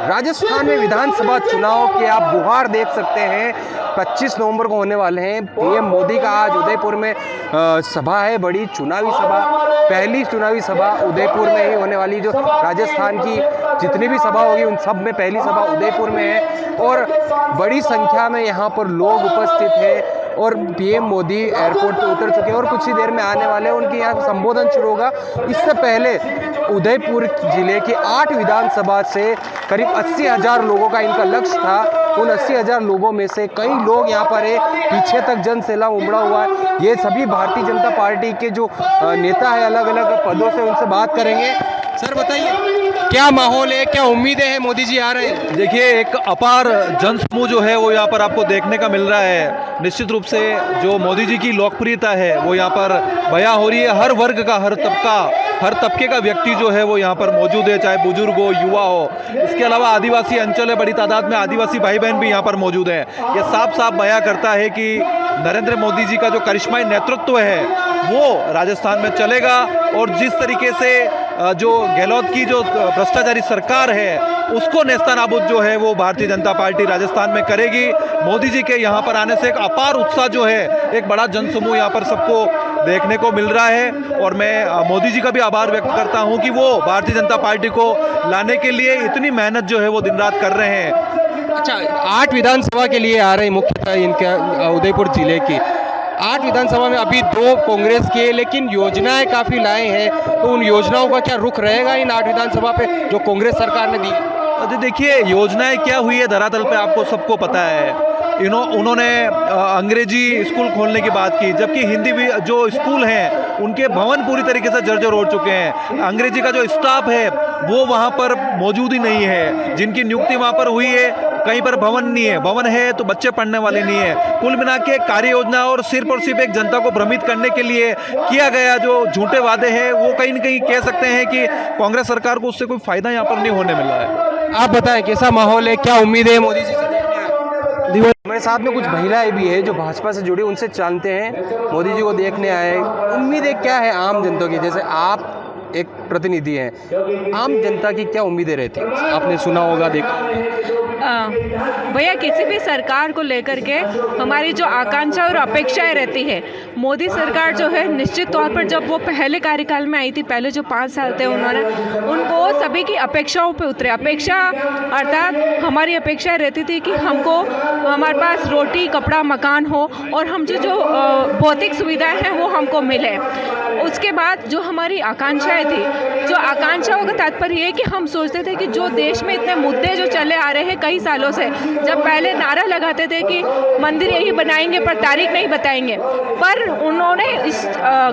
राजस्थान में विधानसभा चुनाव के आप बुहार देख सकते हैं। 25 नवंबर को होने वाले हैं। पीएम मोदी का आज उदयपुर में सभा है, बड़ी चुनावी सभा, पहली चुनावी सभा उदयपुर में ही होने वाली। जो राजस्थान की जितनी भी सभा होगी उन सब में पहली सभा उदयपुर में है और बड़ी संख्या में यहाँ पर लोग उपस्थित हैं और पीएम मोदी एयरपोर्ट पर उतर चुके हैं और कुछ ही देर में आने वाले हैं। उनके यहाँ संबोधन शुरू होगा। इससे पहले उदयपुर जिले के 8 विधानसभा से करीब 80,000 लोगों का इनका लक्ष्य था। उन 80,000 लोगों में से कई लोग यहाँ पर है, पीछे तक जनसैलाब उमड़ा हुआ है। ये सभी भारतीय जनता पार्टी के जो नेता है अलग अलग पदों से, उनसे बात करेंगे। सर बताइए क्या माहौल है, क्या उम्मीदें हैं? मोदी जी आ रहे हैं। देखिए, एक अपार जनसमूह जो है वो यहाँ पर आपको देखने का मिल रहा है। निश्चित रूप से जो मोदी जी की लोकप्रियता है वो यहाँ पर बयां हो रही है। हर वर्ग का, हर तबके का व्यक्ति जो है वो यहाँ पर मौजूद है, चाहे बुजुर्ग हो, युवा हो। इसके अलावा आदिवासी अंचल है, बड़ी तादाद में आदिवासी भाई बहन भी यहाँ पर मौजूद है। ये साफ साफ बयां करता है कि नरेंद्र मोदी जी का जो करिश्माई नेतृत्व है वो राजस्थान में चलेगा और जिस तरीके से जो गहलोत की जो भ्रष्टाचारी सरकार है उसको नेस्तनाबूद जो है वो भारतीय जनता पार्टी राजस्थान में करेगी। मोदी जी के यहाँ पर आने से एक अपार उत्साह जो है, एक बड़ा जनसमूह यहाँ पर सबको देखने को मिल रहा है और मैं मोदी जी का भी आभार व्यक्त करता हूँ कि वो भारतीय जनता पार्टी को लाने के लिए इतनी मेहनत जो है वो दिन रात कर रहे हैं। अच्छा, 8 विधानसभा के लिए आ रहे हैं, मुख्यतः इनके उदयपुर जिले की 8 विधानसभा में अभी 2 कांग्रेस के, लेकिन योजनाएं काफ़ी लाए हैं। तो उन योजनाओं का क्या रुख रहेगा इन 8 विधानसभा पे जो कांग्रेस सरकार ने दी? देखिए, योजनाएं क्या हुई है धरातल पे आपको सबको पता है। उन्होंने अंग्रेजी स्कूल खोलने की बात की, जबकि हिंदी भी जो स्कूल हैं उनके भवन पूरी तरीके से जर्जर हो चुके हैं। अंग्रेजी का जो स्टाफ है वो वहाँ पर मौजूद ही नहीं है। जिनकी नियुक्ति वहाँ पर हुई है कहीं पर भवन नहीं है, भवन है तो बच्चे पढ़ने वाले नहीं है। कुल मिला के कार्य योजना और सिर्फ एक जनता को भ्रमित करने के लिए किया गया जो झूठे वादे हैं वो कहीं न कहीं कह सकते हैं कि कांग्रेस सरकार को उससे कोई फायदा यहाँ पर नहीं होने मिला है। आप बताएं कैसा माहौल है, क्या उम्मीद है मोदी जी से? हमारे साथ में कुछ महिलाएं भी है जो भाजपा से जुड़ी, उनसे जानते हैं मोदी जी को देखने आए। उम्मीदें क्या है आम जनता की? जैसे आप एक प्रतिनिधि हैं, आम जनता की क्या उम्मीदें रहती हैं? आपने सुना होगा, देखा भैया, किसी भी सरकार को लेकर के हमारी जो आकांक्षा और अपेक्षाएं रहती है, मोदी सरकार जो है निश्चित तौर पर जब वो पहले कार्यकाल में आई थी, पहले जो 5 साल थे उन्होंने उनको सभी की अपेक्षाओं पे उतरे। अपेक्षा अर्थात हमारी अपेक्षा रहती थी कि हमको हमारे पास रोटी, कपड़ा, मकान हो और हम जो भौतिक सुविधाएं हैं वो हमको मिले। उसके बाद जो हमारी आकांक्षाएं थी, जो आकांक्षाओं का तात्पर्य ये कि हम सोचते थे कि जो देश में इतने मुद्दे जो चले आ रहे हैं कई सालों से, जब पहले नारा लगाते थे कि मंदिर यही बनाएंगे पर तारीख नहीं बताएंगे, पर उन्होंने इस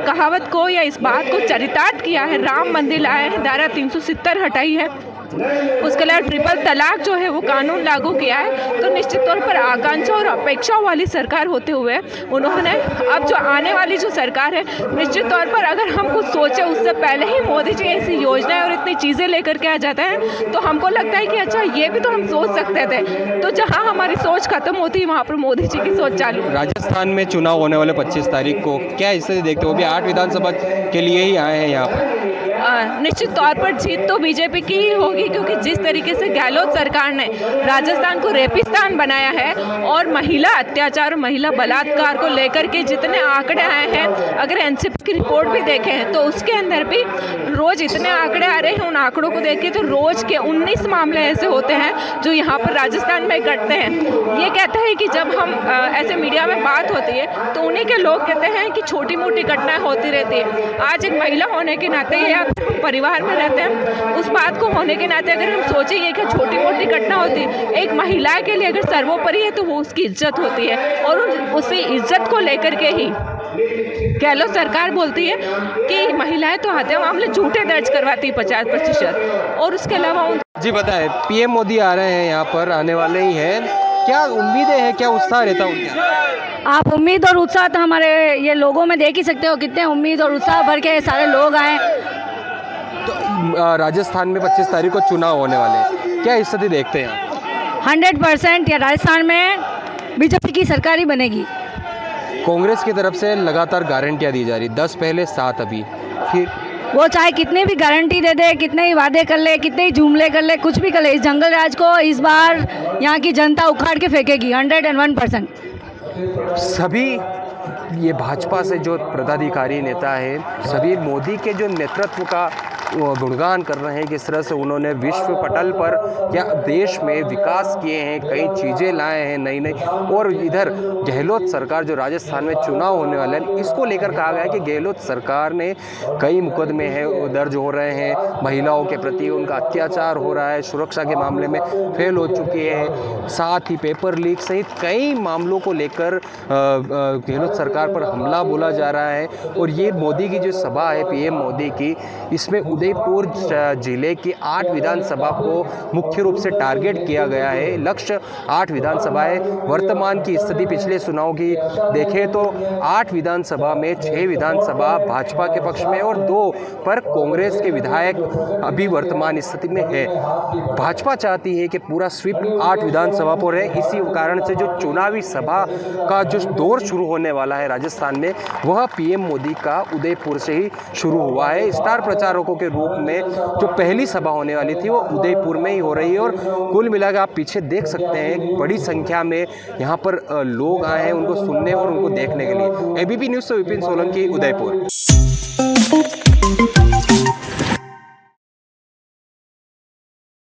कहावत को या इस बात को चरितार्थ किया है। राम मंदिर लाए हैं, धारा 370 हटाई है, उसके अलावा ट्रिपल तलाक जो है वो कानून लागू किया है। तो निश्चित तौर पर आकांक्षा और अपेक्षाओं वाली सरकार होते हुए उन्होंने अब जो आने वाली जो सरकार है, निश्चित तौर पर अगर हम कुछ सोचें उससे पहले ही मोदी जी ऐसी योजनाएं और इतनी चीज़ें लेकर के आ जाते हैं तो हमको लगता है कि अच्छा ये भी तो हम सोच सकते थे। तो जहाँ हमारी सोच खत्म होती है वहाँ पर मोदी जी की सोच चालू। राजस्थान में चुनाव होने वाले 25 तारीख को, क्या इससे देखते हो? भी 8 विधानसभा के लिए ही आए हैं यहाँ पर। निश्चित तौर पर जीत तो बीजेपी की ही होगी, क्योंकि जिस तरीके से गहलोत सरकार ने राजस्थान को रेपिस्तान बनाया है और महिला अत्याचार, महिला बलात्कार को लेकर के जितने आंकड़े आए हैं, अगर एनसीपी की रिपोर्ट भी देखें हैं तो उसके अंदर भी रोज़ इतने आंकड़े आ रहे हैं। उन आंकड़ों को देख के तो रोज़ के 19 मामले ऐसे होते हैं जो यहाँ पर राजस्थान में घटते हैं। ये कहते हैं कि जब हम ऐसे मीडिया में बात होती है तो उन्हीं के लोग कहते हैं कि छोटी मोटी घटनाएँ होती रहती है। आज एक महिला होने के नाते या परिवार में रहते हैं, उस बात को होने के नाते अगर हम सोचेंगे कि छोटी मोटी घटना होती है, एक महिला के लिए अगर सर्वोपरि है तो वो उसकी इज्जत होती है और उसी इज्जत को लेकर के ही गहलोत सरकार बोलती है कि महिलाएं तो हत्या मामले झूठे दर्ज करवाती है 50% और उसके अलावा जी बताएं, पीएम मोदी आ रहे हैं, यहाँ पर आने वाले ही हैं, क्या उम्मीदें हैं, क्या उत्साह रहता है उनका? आप उम्मीद और उत्साह तो हमारे ये लोगों में देख ही सकते हो, कितने उम्मीद और उत्साह भर के सारे लोग आए। तो राजस्थान में 25 तारीख को चुनाव होने वाले हैं, क्या स्थिति देखते हैं? 100% या राजस्थान में बीजेपी की सरकार ही बनेगी। कांग्रेस की तरफ से लगातार गारंटियां दी जा रही, 10 पहले 7 अभी, फिर वो चाहे कितनी भी गारंटी दे दे, कितने ही वादे कर ले, कितने ही जुमले कर ले, कुछ भी कर ले, इस जंगल राज को इस बार यहाँ की जनता उखाड़ के फेंकेगी 101%। सभी ये भाजपा से जो पदाधिकारी नेता है, सभी मोदी के जो नेतृत्व का गुणगान कर रहे हैं, किस तरह से उन्होंने विश्व पटल पर या देश में विकास किए हैं, कई चीज़ें लाए हैं नई नई। और इधर गहलोत सरकार जो राजस्थान में चुनाव होने वाले हैं, इसको लेकर कहा गया है कि गहलोत सरकार ने कई मुकदमे हैं वो दर्ज हो रहे हैं, महिलाओं के प्रति उनका अत्याचार हो रहा है, सुरक्षा के मामले में फेल हो चुकी है, साथ ही पेपर लीक सहित कई मामलों को लेकर गहलोत सरकार पर हमला बोला जा रहा है। और ये मोदी की जो सभा है, पीएम मोदी की, इसमें उदयपुर जिले की 8 विधानसभा को मुख्य रूप से टारगेट किया गया है। लक्ष्य 8 विधानसभाएं। वर्तमान की स्थिति पिछले चुनाव की देखें तो 8 विधानसभा में 6 विधानसभा भाजपा के पक्ष में और 2 पर कांग्रेस के विधायक अभी वर्तमान स्थिति में है। भाजपा चाहती है कि पूरा स्वीप 8 विधानसभा पर है। इसी कारण से जो चुनावी सभा का जो दौर शुरू होने वाला है राजस्थान में, वह पीएम मोदी का उदयपुर से ही शुरू हुआ है। स्टार प्रचारकों के रूप में जो पहली सभा होने वाली थी वो उदयपुर में ही हो रही है। और कुल मिलाकर आप पीछे देख सकते हैं बड़ी संख्या में यहाँ पर लोग आए हैं उनको सुनने और उनको देखने के लिए। एबीपी न्यूज़ से विपिन सोलंकी, उदयपुर।